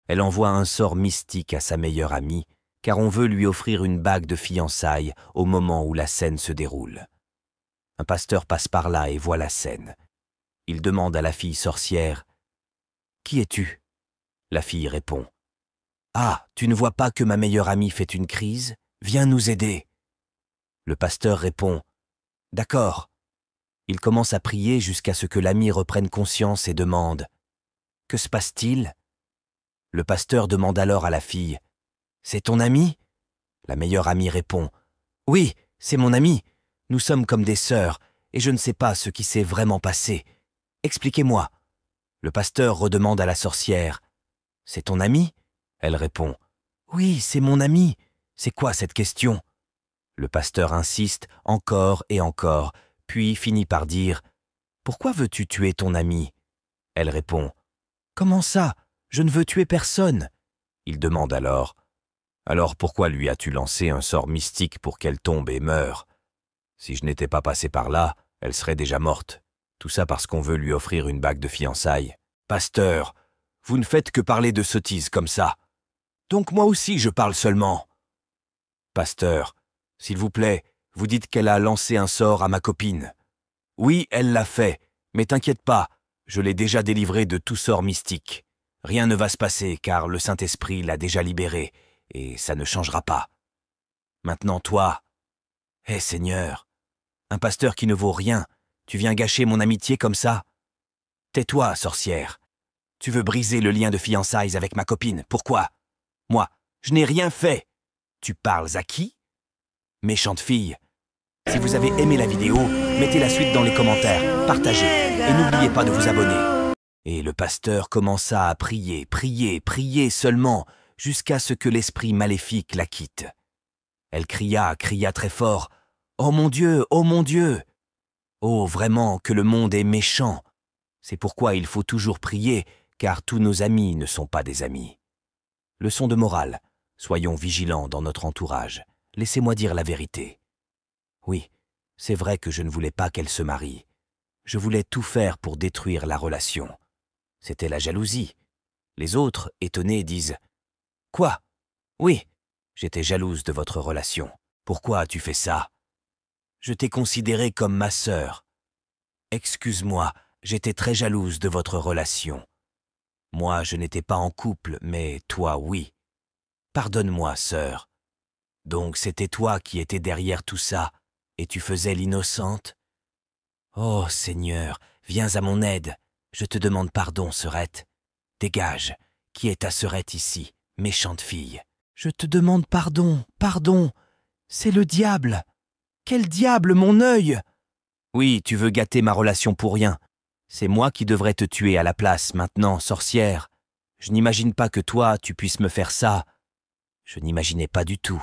Elle envoie un sort mystique à sa meilleure amie, car on veut lui offrir une bague de fiançailles au moment où la scène se déroule. Un pasteur passe par là et voit la scène. Il demande à la fille sorcière « Qui es-tu » La fille répond « Ah, tu ne vois pas que ma meilleure amie fait une crise? Viens nous aider. » Le pasteur répond « D'accord. » Il commence à prier jusqu'à ce que l'amie reprenne conscience et demande « Que se passe-t-il » Le pasteur demande alors à la fille « C'est ton ami ?» La meilleure amie répond « Oui, c'est mon ami. Nous sommes comme des sœurs et je ne sais pas ce qui s'est vraiment passé. Expliquez-moi. » Le pasteur redemande à la sorcière « C'est ton ami ?» Elle répond « Oui, c'est mon ami. C'est quoi cette question ?» Le pasteur insiste encore et encore, puis finit par dire « Pourquoi veux-tu tuer ton ami ?» Elle répond « Comment ça? Je ne veux tuer personne. » Il demande alors « Alors pourquoi lui as-tu lancé un sort mystique pour qu'elle tombe et meure? Si je n'étais pas passé par là, elle serait déjà morte. Tout ça parce qu'on veut lui offrir une bague de fiançailles. Pasteur, vous ne faites que parler de sottises comme ça. Donc moi aussi je parle seulement. Pasteur, s'il vous plaît, vous dites qu'elle a lancé un sort à ma copine. Oui, elle l'a fait, mais t'inquiète pas, je l'ai déjà délivrée de tout sort mystique. Rien ne va se passer car le Saint-Esprit l'a déjà libérée, et ça ne changera pas. Maintenant toi, Seigneur, un pasteur qui ne vaut rien, tu viens gâcher mon amitié comme ça? Tais-toi, sorcière. Tu veux briser le lien de fiançailles avec ma copine, pourquoi? Moi, je n'ai rien fait. Tu parles à qui? Méchante fille. Si vous avez aimé la vidéo, mettez la suite dans les commentaires, partagez, et n'oubliez pas de vous abonner. Et le pasteur commença à prier, prier, prier seulement, jusqu'à ce que l'esprit maléfique la quitte. Elle cria, cria très fort, « Oh mon Dieu, oh mon Dieu !» Oh, vraiment que le monde est méchant. C'est pourquoi il faut toujours prier, car tous nos amis ne sont pas des amis. Leçon de morale, soyons vigilants dans notre entourage. Laissez-moi dire la vérité. Oui, c'est vrai que je ne voulais pas qu'elle se marie. Je voulais tout faire pour détruire la relation. C'était la jalousie. Les autres, étonnés, disent « Quoi? Oui, j'étais jalouse de votre relation. Pourquoi as-tu fait ça? Je t'ai considérée comme ma sœur. Excuse-moi, j'étais très jalouse de votre relation. Moi, je n'étais pas en couple, mais toi, oui. Pardonne-moi, sœur. Donc c'était toi qui étais derrière tout ça, et tu faisais l'innocente? Oh, Seigneur, viens à mon aide. Je te demande pardon, sœurette. Dégage. Qui est ta sœurette ici, méchante fille? Je te demande pardon, pardon. C'est le diable. Quel diable, mon œil? Oui, tu veux gâter ma relation pour rien. C'est moi qui devrais te tuer à la place maintenant, sorcière. Je n'imagine pas que toi, tu puisses me faire ça. Je n'imaginais pas du tout.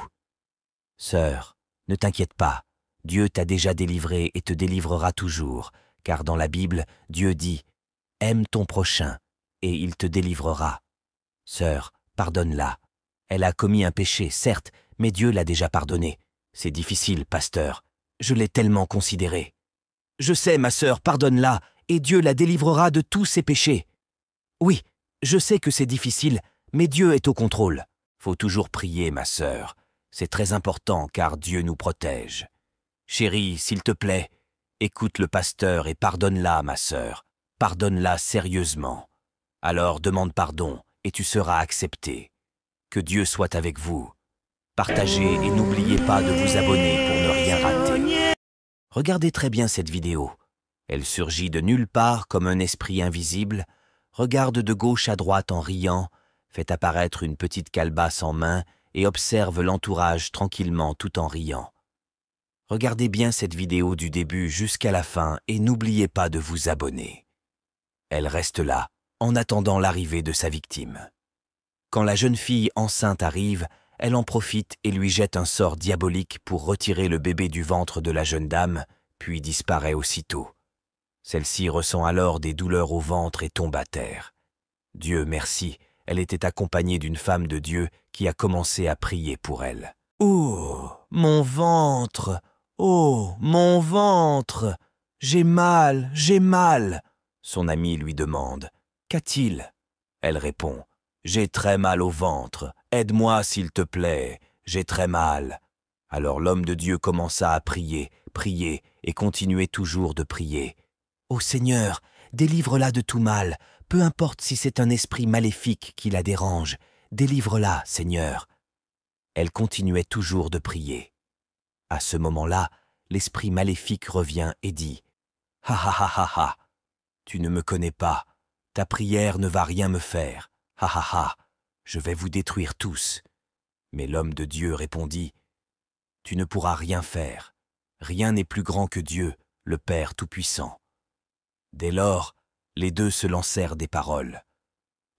Sœur, ne t'inquiète pas. Dieu t'a déjà délivré et te délivrera toujours, car dans la Bible, Dieu dit « Aime ton prochain, et il te délivrera. » Sœur, pardonne-la. Elle a commis un péché, certes, mais Dieu l'a déjà pardonné. C'est difficile, pasteur. Je l'ai tellement considérée. Je sais, ma sœur, pardonne-la, et Dieu la délivrera de tous ses péchés. Oui, je sais que c'est difficile, mais Dieu est au contrôle. Faut toujours prier, ma sœur. C'est très important, car Dieu nous protège. Chérie, s'il te plaît, écoute le pasteur et pardonne-la, ma sœur. Pardonne-la sérieusement. Alors demande pardon, et tu seras accepté. Que Dieu soit avec vous. Partagez et n'oubliez pas de vous abonner pour ne rien rater. Regardez très bien cette vidéo. Elle surgit de nulle part comme un esprit invisible, regarde de gauche à droite en riant, fait apparaître une petite calebasse en main et observe l'entourage tranquillement tout en riant. Regardez bien cette vidéo du début jusqu'à la fin et n'oubliez pas de vous abonner. Elle reste là, en attendant l'arrivée de sa victime. Quand la jeune fille enceinte arrive, elle en profite et lui jette un sort diabolique pour retirer le bébé du ventre de la jeune dame, puis disparaît aussitôt. Celle-ci ressent alors des douleurs au ventre et tombe à terre. Dieu merci, elle était accompagnée d'une femme de Dieu qui a commencé à prier pour elle. « Oh, mon ventre! Oh, mon ventre! J'ai mal, j'ai mal !» Son ami lui demande « Qu'a-t-il » Elle répond J'ai très mal au ventre. Aide-moi s'il te plaît. J'ai très mal. » Alors l'homme de Dieu commença à prier, prier et continuait toujours de prier. « Ô Seigneur, délivre-la de tout mal, peu importe si c'est un esprit maléfique qui la dérange. Délivre-la, Seigneur. » Elle continuait toujours de prier. À ce moment-là, l'esprit maléfique revient et dit « Ha ha ha ha ha! Tu ne me connais pas, ta prière ne va rien me faire. Ha ha ha! Je vais vous détruire tous. » Mais l'homme de Dieu répondit « Tu ne pourras rien faire. Rien n'est plus grand que Dieu, le Père Tout-Puissant. » Dès lors, les deux se lancèrent des paroles.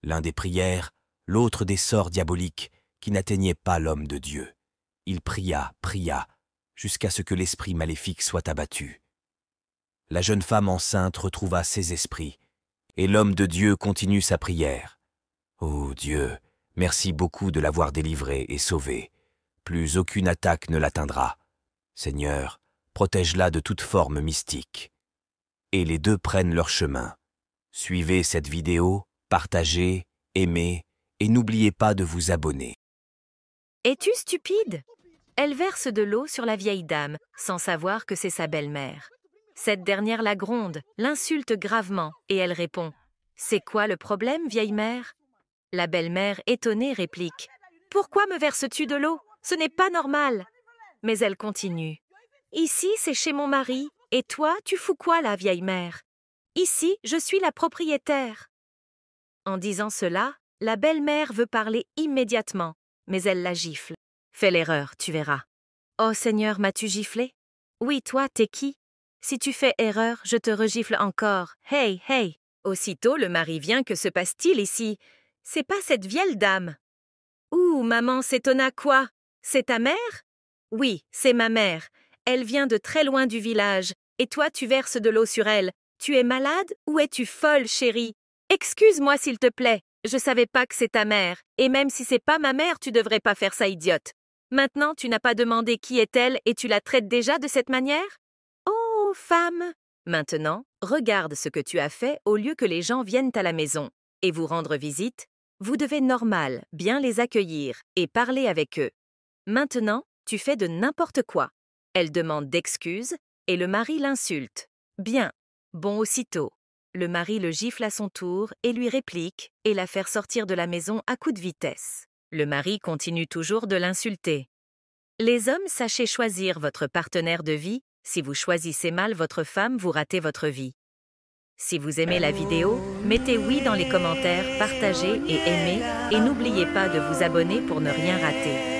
L'un des prières, l'autre des sorts diaboliques qui n'atteignaient pas l'homme de Dieu. Il pria, pria, jusqu'à ce que l'esprit maléfique soit abattu. La jeune femme enceinte retrouva ses esprits, et l'homme de Dieu continue sa prière. « Ô Dieu, merci beaucoup de l'avoir délivrée et sauvée. Plus aucune attaque ne l'atteindra. Seigneur, protège-la de toute forme mystique. » Et les deux prennent leur chemin. Suivez cette vidéo, partagez, aimez, et n'oubliez pas de vous abonner. Es-tu stupide? Elle verse de l'eau sur la vieille dame, sans savoir que c'est sa belle-mère. Cette dernière la gronde, l'insulte gravement, et elle répond « C'est quoi le problème, vieille mère ?» La belle-mère, étonnée, réplique « Pourquoi me verses-tu de l'eau? Ce n'est pas normal !» Mais elle continue « Ici, c'est chez mon mari, et toi, tu fous quoi là, vieille mère? Ici, je suis la propriétaire. » En disant cela, la belle-mère veut parler immédiatement, mais elle la gifle. « Fais l'erreur, tu verras. »« Oh Seigneur, m'as-tu giflé? »« Oui, toi, t'es qui? Si tu fais erreur, je te regifle encore. Hey, hey !» Aussitôt, le mari vient. « Que se passe-t-il ici? C'est pas cette vieille dame. »« Ouh, maman s'étonna quoi? C'est ta mère? »« Oui, c'est ma mère. Elle vient de très loin du village. Et toi, tu verses de l'eau sur elle. Tu es malade ou es-tu folle, chérie? Excuse-moi, s'il te plaît. Je savais pas que c'est ta mère. Et même si c'est pas ma mère, tu devrais pas faire ça, idiote. Maintenant, tu n'as pas demandé qui est-elle et tu la traites déjà de cette manière? Oh, femme! Maintenant, regarde ce que tu as fait au lieu que les gens viennent à la maison et vous rendre visite. Vous devez normal, bien les accueillir et parler avec eux. Maintenant, tu fais de n'importe quoi. Elle demande d'excuses et le mari l'insulte. Bien, bon aussitôt. Le mari le gifle à son tour et lui réplique et la faire sortir de la maison à coups de vitesse. Le mari continue toujours de l'insulter. Les hommes, sachez choisir votre partenaire de vie. Si vous choisissez mal votre femme, vous ratez votre vie. Si vous aimez la vidéo, mettez oui dans les commentaires, partagez et aimez, et n'oubliez pas de vous abonner pour ne rien rater.